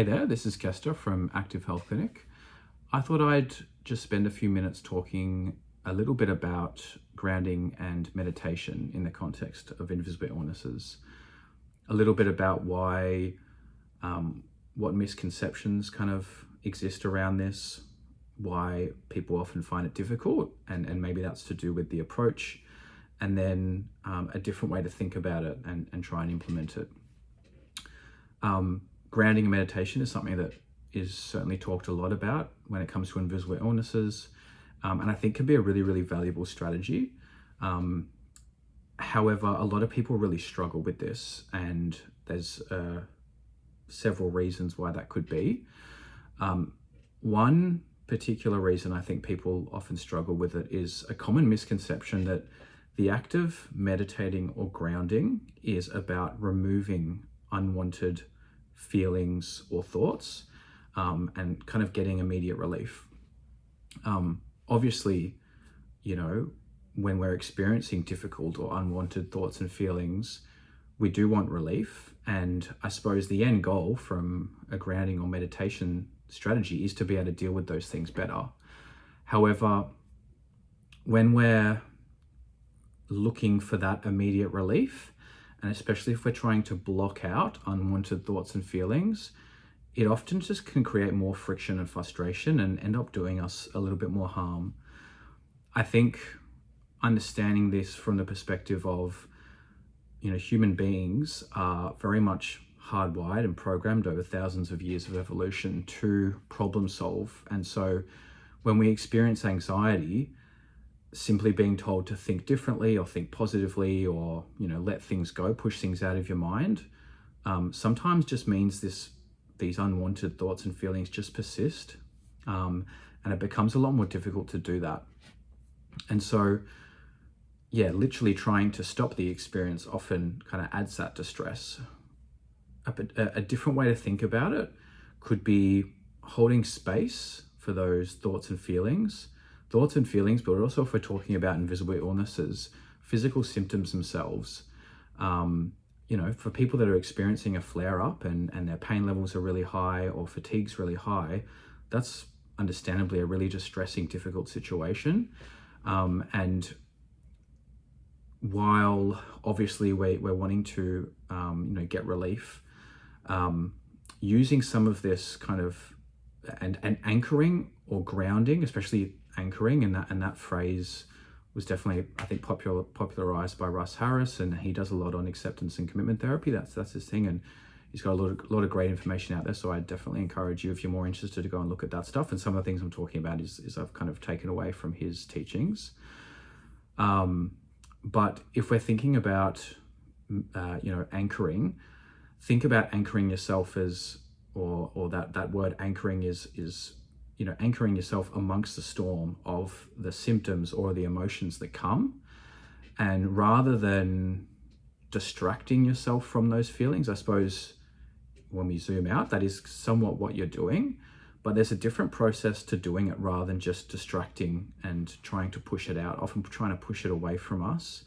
Hey there, this is Kester from Active Health Clinic. I thought I'd just spend a few minutes talking a little bit about grounding and meditation in the context of invisible illnesses. A little bit about why, what misconceptions kind of exist around this, why people often find it difficult, and maybe that's to do with the approach, and then a different way to think about it and try and implement it. Grounding and meditation is something that is certainly talked a lot about when it comes to invisible illnesses, and I think can be a really, really valuable strategy. However, a lot of people really struggle with this, and there's several reasons why that could be. One particular reason I think people often struggle with it is a common misconception that the act of meditating or grounding is about removing unwanted feelings or thoughts and kind of getting immediate relief. Obviously, when we're experiencing difficult or unwanted thoughts and feelings, we do want relief. And I suppose the end goal from a grounding or meditation strategy is to be able to deal with those things better. However, when we're looking for that immediate relief, and especially if we're trying to block out unwanted thoughts and feelings, it often just can create more friction and frustration and end up doing us a little bit more harm. I think understanding this from the perspective of, human beings are very much hardwired and programmed over thousands of years of evolution to problem solve. And so when we experience anxiety, simply being told to think differently or think positively or, let things go, push things out of your mind, sometimes just means these unwanted thoughts and feelings just persist. And it becomes a lot more difficult to do that. And so, literally trying to stop the experience often kind of adds that to stress. A different way to think about it could be holding space for those thoughts and feelings, but also if we're talking about invisible illnesses, physical symptoms themselves. For people that are experiencing a flare-up and their pain levels are really high or fatigue's really high, that's understandably a really distressing, difficult situation. And while obviously we're wanting to, get relief, using some of this kind of and anchoring or grounding, especially anchoring, and that phrase was definitely, I think, popularized by Russ Harris, and he does a lot on acceptance and commitment therapy. That's his thing, and he's got a lot of great information out there. So I definitely encourage you, if you're more interested, to go and look at that stuff. And some of the things I'm talking about is I've kind of taken away from his teachings. But if we're thinking about anchoring, think about anchoring yourself as, or that word anchoring is anchoring yourself amongst the storm of the symptoms or the emotions that come. And rather than distracting yourself from those feelings, I suppose when we zoom out, that is somewhat what you're doing, but there's a different process to doing it rather than just distracting and trying to push it out. Often trying to push it away from us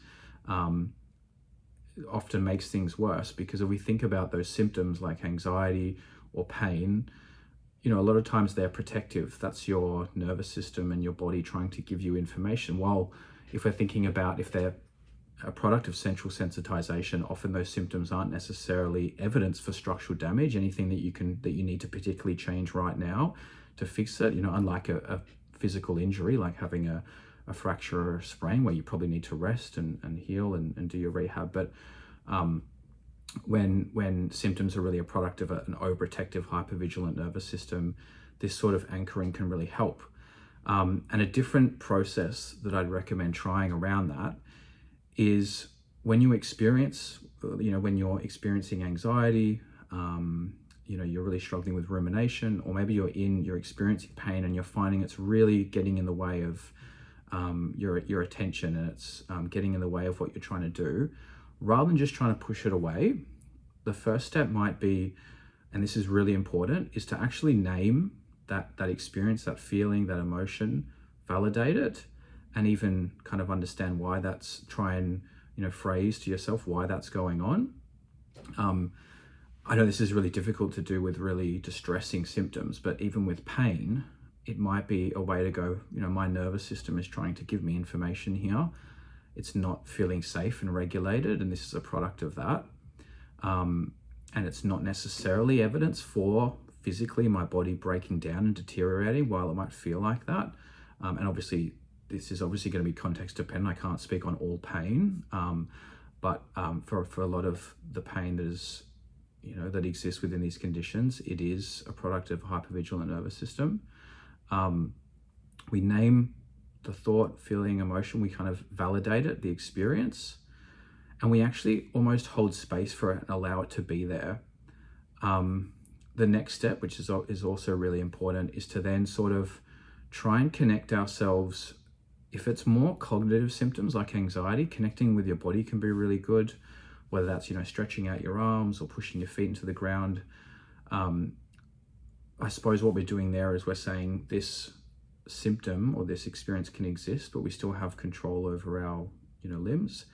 often makes things worse, because if we think about those symptoms like anxiety or pain, a lot of times they're protective. That's your nervous system and your body trying to give you information. While if we're thinking about if they're a product of central sensitization, often those symptoms aren't necessarily evidence for structural damage, anything that you need to particularly change right now to fix it. Unlike a physical injury like having a fracture or a sprain, where you probably need to rest and heal and do your rehab. But when symptoms are really a product of an overprotective, hypervigilant nervous system, this sort of anchoring can really help. And a different process that I'd recommend trying around that is when you're experiencing anxiety, you're really struggling with rumination, or maybe you're experiencing pain and you're finding it's really getting in the way of your attention, and it's getting in the way of what you're trying to do. Rather than just trying to push it away, the first step might be, and this is really important, is to actually name that experience, that feeling, that emotion, validate it, and even kind of understand why that's, try and phrase to yourself why that's going on. I know this is really difficult to do with really distressing symptoms, but even with pain, it might be a way to go, my nervous system is trying to give me information here. It's not feeling safe and regulated, and this is a product of that. And it's not necessarily evidence for physically my body breaking down and deteriorating, while it might feel like that. And obviously, this is obviously going to be context dependent. I can't speak on all pain, but for a lot of the pain that is, that exists within these conditions, it is a product of hypervigilant nervous system. We name the thought, feeling, emotion, we kind of validate it, the experience, and we actually almost hold space for it and allow it to be there. The next step, which is also really important, is to then sort of try and connect ourselves. If it's more cognitive symptoms like anxiety, connecting with your body can be really good, whether that's, stretching out your arms or pushing your feet into the ground. I suppose what we're doing there is we're saying this symptom or this experience can exist, but we still have control over our, limbs.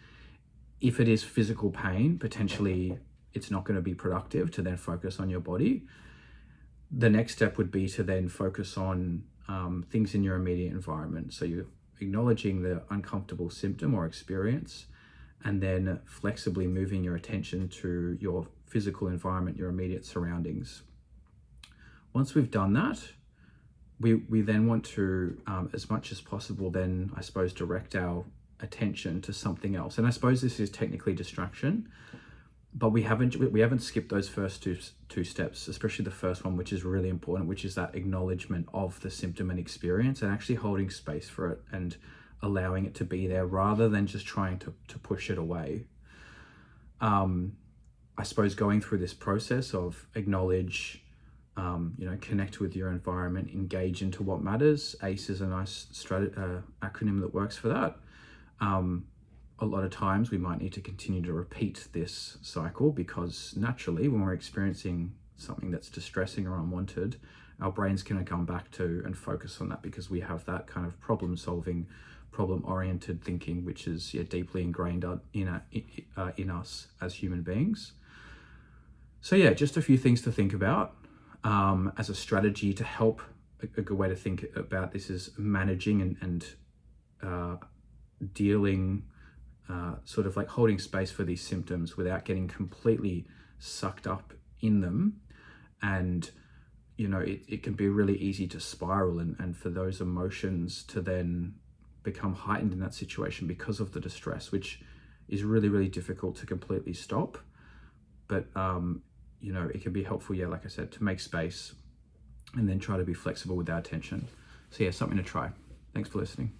If it is physical pain, potentially it's not going to be productive to then focus on your body. The next step would be to then focus on things in your immediate environment. So you're acknowledging the uncomfortable symptom or experience, and then flexibly moving your attention to your physical environment, your immediate surroundings. Once we've done that, we then want to, as much as possible, then I suppose direct our attention to something else. And I suppose this is technically distraction, but we haven't skipped those first two steps, especially the first one, which is really important, which is that acknowledgement of the symptom and experience, and actually holding space for it and allowing it to be there rather than just trying to push it away. I suppose going through this process of acknowledge, connect with your environment, engage into what matters. ACE is a nice acronym that works for that. A lot of times we might need to continue to repeat this cycle, because naturally when we're experiencing something that's distressing or unwanted, our brain's going to come back to and focus on that, because we have that kind of problem solving, problem oriented thinking, which is deeply ingrained in us as human beings. So just a few things to think about as a strategy to help. A good way to think about this is managing and dealing, sort of like holding space for these symptoms without getting completely sucked up in them. And it can be really easy to spiral and for those emotions to then become heightened in that situation because of the distress, which is really, really difficult to completely stop. But it can be helpful, like I said, to make space and then try to be flexible with our attention. So something to try. Thanks for listening.